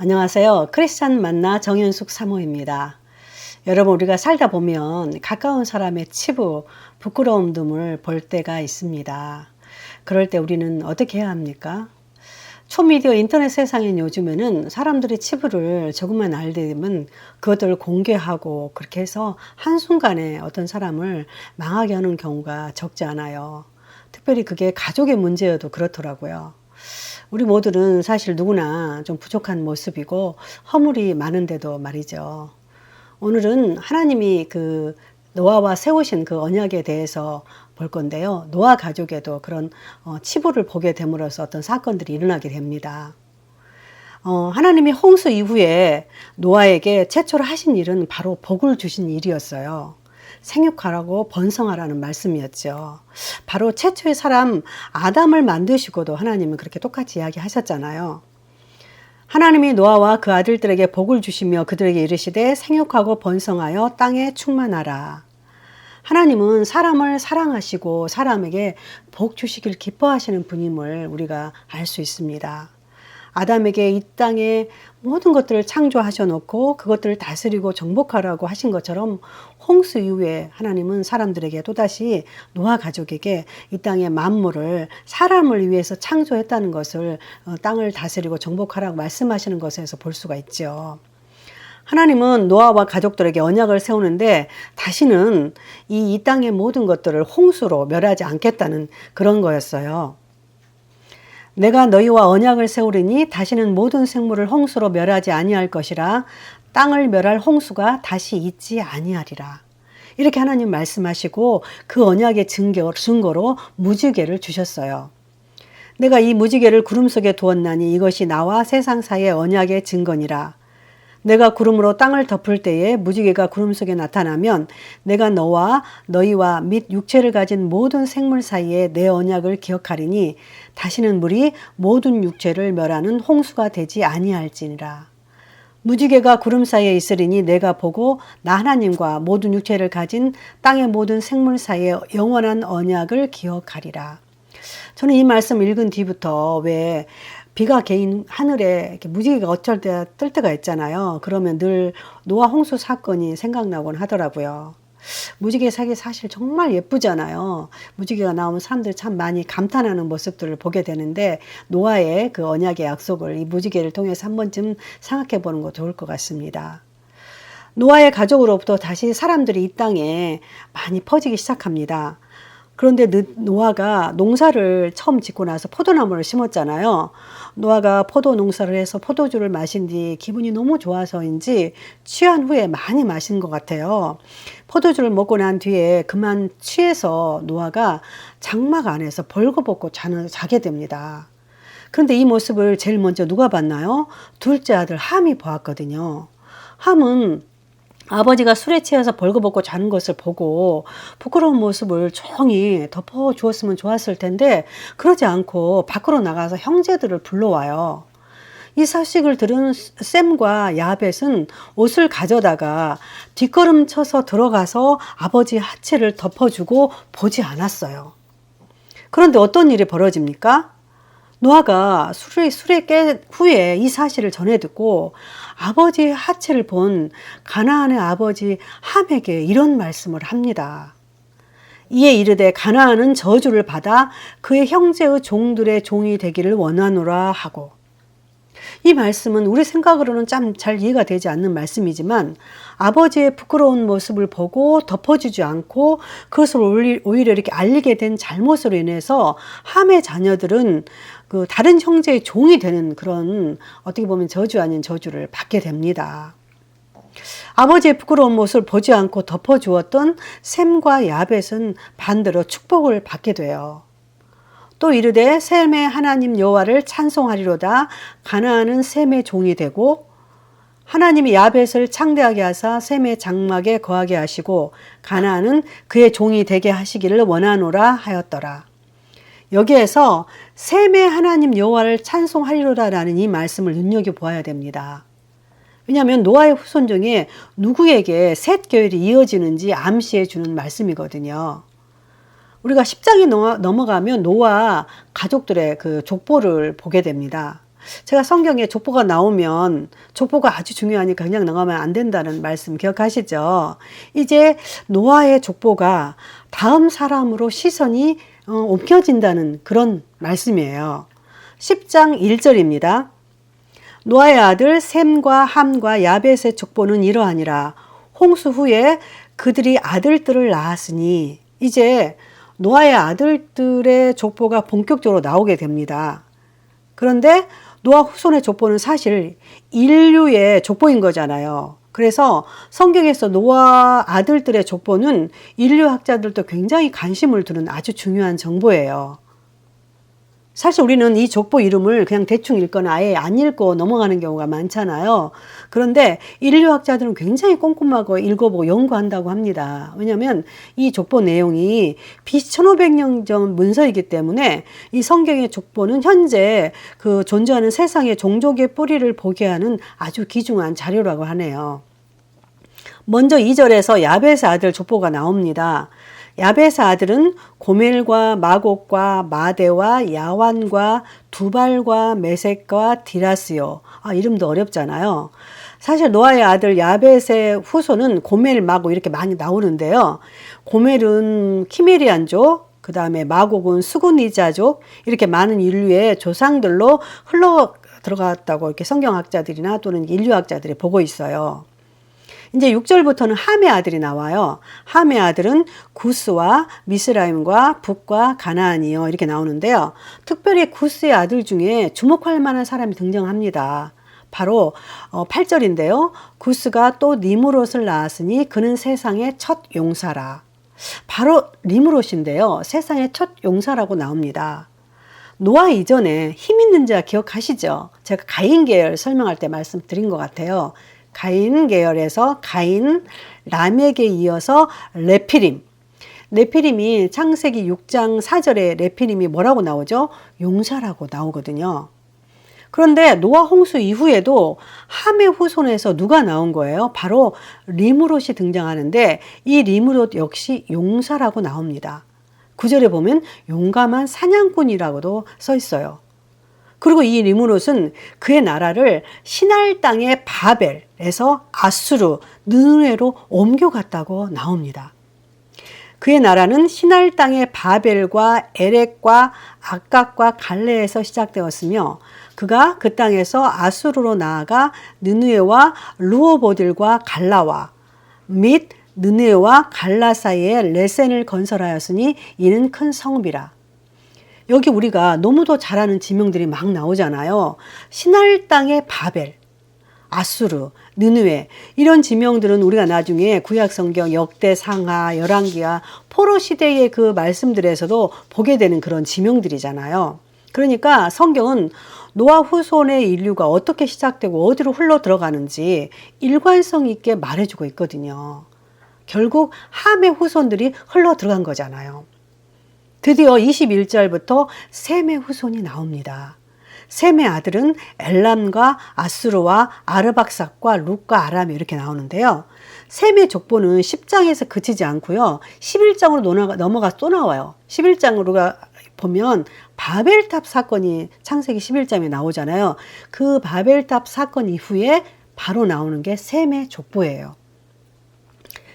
안녕하세요. 크리스찬 만나 정현숙 사모입니다. 여러분, 우리가 살다 보면 가까운 사람의 치부, 부끄러움 등을 볼 때가 있습니다. 그럴 때 우리는 어떻게 해야 합니까? 초미디어 인터넷 세상인 요즘에는 사람들의 치부를 조금만 알게 되면 그것들을 공개하고 그렇게 해서 한순간에 어떤 사람을 망하게 하는 경우가 적지 않아요. 특별히 그게 가족의 문제여도 그렇더라고요. 우리 모두는 사실 누구나 좀 부족한 모습이고 허물이 많은데도 말이죠. 오늘은 하나님이 노아와 세우신 그 언약에 대해서 볼 건데요. 노아 가족에도 그런 치부를 보게 됨으로써 어떤 사건들이 일어나게 됩니다. 하나님이 홍수 이후에 노아에게 최초로 하신 일은 바로 복을 주신 일이었어요. 생육하라고 번성하라는 말씀이었죠. 바로 최초의 사람 아담을 만드시고도 하나님은 그렇게 똑같이 이야기하셨잖아요. 하나님이 노아와 그 아들들에게 복을 주시며 그들에게 이르시되 생육하고 번성하여 땅에 충만하라. 하나님은 사람을 사랑하시고 사람에게 복 주시길 기뻐하시는 분임을 우리가 알 수 있습니다. 아담에게 이 땅에 모든 것들을 창조하셔 놓고 그것들을 다스리고 정복하라고 하신 것처럼 홍수 이후에 하나님은 사람들에게 또다시 노아 가족에게 이 땅의 만물을 사람을 위해서 창조했다는 것을 땅을 다스리고 정복하라고 말씀하시는 것에서 볼 수가 있죠. 하나님은 노아와 가족들에게 언약을 세우는데 다시는 이 땅의 모든 것들을 홍수로 멸하지 않겠다는 그런 거였어요. 내가 너희와 언약을 세우리니 다시는 모든 생물을 홍수로 멸하지 아니할 것이라. 땅을 멸할 홍수가 다시 있지 아니하리라. 이렇게 하나님 말씀하시고 그 언약의 증거로 무지개를 주셨어요. 내가 이 무지개를 구름 속에 두었나니 이것이 나와 세상 사이의 언약의 증거니라. 내가 구름으로 땅을 덮을 때에 무지개가 구름 속에 나타나면 내가 너희와 및 육체를 가진 모든 생물 사이에 내 언약을 기억하리니 다시는 물이 모든 육체를 멸하는 홍수가 되지 아니할지니라. 무지개가 구름 사이에 있으리니 내가 보고 나 하나님과 모든 육체를 가진 땅의 모든 생물 사이에 영원한 언약을 기억하리라. 저는 이 말씀 읽은 뒤부터 왜 비가 개인 하늘에 이렇게 무지개가 어쩔 때 뜰 때가 있잖아요. 그러면 늘 노아 홍수 사건이 생각나곤 하더라고요. 무지개 색이 사실 정말 예쁘잖아요. 무지개가 나오면 사람들이 참 많이 감탄하는 모습들을 보게 되는데 노아의 그 언약의 약속을 이 무지개를 통해서 한 번쯤 생각해 보는 것도 좋을 것 같습니다. 노아의 가족으로부터 다시 사람들이 이 땅에 많이 퍼지기 시작합니다. 그런데 노아가 농사를 처음 짓고 나서 포도나무를 심었잖아요. 노아가 포도 농사를 해서 포도주를 마신 뒤 기분이 너무 좋아서인지 취한 후에 많이 마신 것 같아요. 포도주를 먹고 난 뒤에 그만 취해서 노아가 장막 안에서 벌거벗고 자게 됩니다. 그런데 이 모습을 제일 먼저 누가 봤나요? 둘째 아들 함이 보았거든요. 함은 아버지가 술에 취해서 벌거벗고 자는 것을 보고 부끄러운 모습을 조용히 덮어주었으면 좋았을 텐데 그러지 않고 밖으로 나가서 형제들을 불러와요. 이 소식을 들은 셈과 야벳은 옷을 가져다가 뒷걸음쳐서 들어가서 아버지 하체를 덮어주고 보지 않았어요. 그런데 어떤 일이 벌어집니까? 노아가 술에 깬 후에 이 사실을 전해 듣고 아버지 하체를 본 가나안의 아버지 함에게 이런 말씀을 합니다. 이에 이르되 가나안은 저주를 받아 그의 형제의 종들의 종이 되기를 원하노라 하고. 이 말씀은 우리 생각으로는 참 잘 이해가 되지 않는 말씀이지만 아버지의 부끄러운 모습을 보고 덮어주지 않고 그것을 오히려 이렇게 알리게 된 잘못으로 인해서 함의 자녀들은 그 다른 형제의 종이 되는 그런 어떻게 보면 저주 아닌 저주를 받게 됩니다. 아버지의 부끄러운 모습을 보지 않고 덮어주었던 셈과 야벳은 반대로 축복을 받게 돼요. 또 이르되 셈의 하나님 여호와를 찬송하리로다. 가나안은 셈의 종이 되고 하나님이 야벳을 창대하게 하사 셈의 장막에 거하게 하시고 가나안은 그의 종이 되게 하시기를 원하노라 하였더라. 여기에서 셈의 하나님 여호와를 찬송하리로다라는 이 말씀을 눈여겨보아야 됩니다. 왜냐하면 노아의 후손 중에 누구에게 셋 계열이 이어지는지 암시해 주는 말씀이거든요. 우리가 10장에 넘어가면 노아 가족들의 그 족보를 보게 됩니다. 제가 성경에 족보가 나오면 족보가 아주 중요하니까 그냥 넘어가면 안 된다는 말씀 기억하시죠? 이제 노아의 족보가 다음 사람으로 시선이 옮겨진다는 그런 말씀이에요. 10장 1절입니다. 노아의 아들 셈과 함과 야벳의 족보는 이러하니라. 홍수 후에 그들이 아들들을 낳았으니 이제 노아의 아들들의 족보가 본격적으로 나오게 됩니다. 그런데 노아 후손의 족보는 사실 인류의 족보인 거잖아요. 그래서 성경에서 노아 아들들의 족보는 인류학자들도 굉장히 관심을 두는 아주 중요한 정보예요. 사실 우리는 이 족보 이름을 그냥 대충 읽거나 아예 안 읽고 넘어가는 경우가 많잖아요. 그런데 인류학자들은 굉장히 꼼꼼하고 읽어보고 연구한다고 합니다. 왜냐하면 이 족보 내용이 BC 1500년 전 문서이기 때문에 이 성경의 족보는 현재 그 존재하는 세상의 종족의 뿌리를 보게 하는 아주 귀중한 자료라고 하네요. 먼저 2절에서 야벳의 아들 족보가 나옵니다. 야벳의 아들은 고멜과 마곡과 마대와 야완과 두발과 메섹과 디라스요. 이름도 어렵잖아요. 사실 노아의 아들 야벳의 후손은 고멜, 마곡 이렇게 많이 나오는데요. 고멜은 키메리안족, 그 다음에 마곡은 수구니자족, 이렇게 많은 인류의 조상들로 흘러 들어갔다고 이렇게 성경학자들이나 또는 인류학자들이 보고 있어요. 이제 6절부터는 함의 아들이 나와요. 함의 아들은 구스와 미스라임과 북과 가나안이요. 이렇게 나오는데요. 특별히 구스의 아들 중에 주목할 만한 사람이 등장합니다. 바로 8절인데요. 구스가 또 니므롯을 낳았으니 그는 세상의 첫 용사라. 바로 니므롯인데요. 세상의 첫 용사라고 나옵니다. 노아 이전에 힘 있는 자 기억하시죠? 제가 가인 계열 설명할 때 말씀드린 것 같아요. 가인 계열에서 가인, 람에게 이어서 레피림. 레피림이 창세기 6장 4절에 레피림이 뭐라고 나오죠? 용사라고 나오거든요. 그런데 노아 홍수 이후에도 함의 후손에서 누가 나온 거예요? 바로 리므롯이 등장하는데 이 리므롯 역시 용사라고 나옵니다. 9절에 보면 용감한 사냥꾼이라고도 써 있어요. 그리고 이 리므롯은 그의 나라를 시날 땅의 바벨에서 아수르, 느헤로 옮겨갔다고 나옵니다. 그의 나라는 시날 땅의 바벨과 에렉과 악각과 갈레에서 시작되었으며 그가 그 땅에서 아수르로 나아가 느헤와 르호보딜과 갈라와 및 느헤와 갈라 사이에 레센을 건설하였으니 이는 큰 성읍이라. 여기 우리가 너무도 잘 아는 지명들이 막 나오잖아요. 시날 땅의 바벨, 아수르, 느느웨 이런 지명들은 우리가 나중에 구약성경 역대상하, 열왕기하, 포로 시대의 그 말씀들에서도 보게 되는 그런 지명들이잖아요. 그러니까 성경은 노아 후손의 인류가 어떻게 시작되고 어디로 흘러 들어가는지 일관성 있게 말해주고 있거든요. 결국 함의 후손들이 흘러 들어간 거잖아요. 드디어 21절부터 셈의 후손이 나옵니다. 셈의 아들은 엘람과 아수르와 아르박삭과 룻과 아람이 이렇게 나오는데요. 셈의 족보는 10장에서 그치지 않고요. 11장으로 넘어가 또 나와요. 11장으로 보면 바벨탑 사건이 창세기 11장에 나오잖아요. 그 바벨탑 사건 이후에 바로 나오는 게 셈의 족보예요.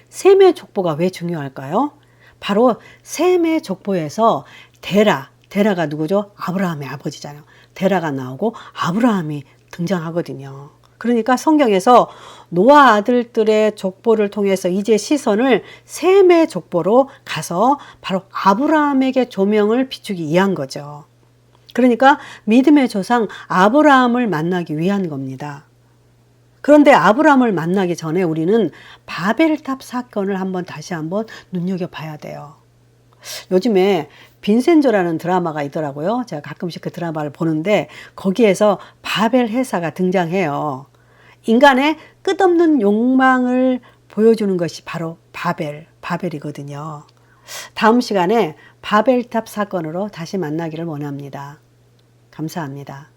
셈의 족보가 왜 중요할까요? 바로 셈의 족보에서 데라가 누구죠? 아브라함의 아버지잖아요. 데라가 나오고 아브라함이 등장하거든요. 그러니까 성경에서 노아 아들들의 족보를 통해서 이제 시선을 셈의 족보로 가서 바로 아브라함에게 조명을 비추기 위한 거죠. 그러니까 믿음의 조상 아브라함을 만나기 위한 겁니다. 그런데 아브라함을 만나기 전에 우리는 바벨탑 사건을 다시 한번 눈여겨봐야 돼요. 요즘에 빈센조라는 드라마가 있더라고요. 제가 가끔씩 그 드라마를 보는데 거기에서 바벨 회사가 등장해요. 인간의 끝없는 욕망을 보여주는 것이 바로 바벨이거든요. 다음 시간에 바벨탑 사건으로 다시 만나기를 원합니다. 감사합니다.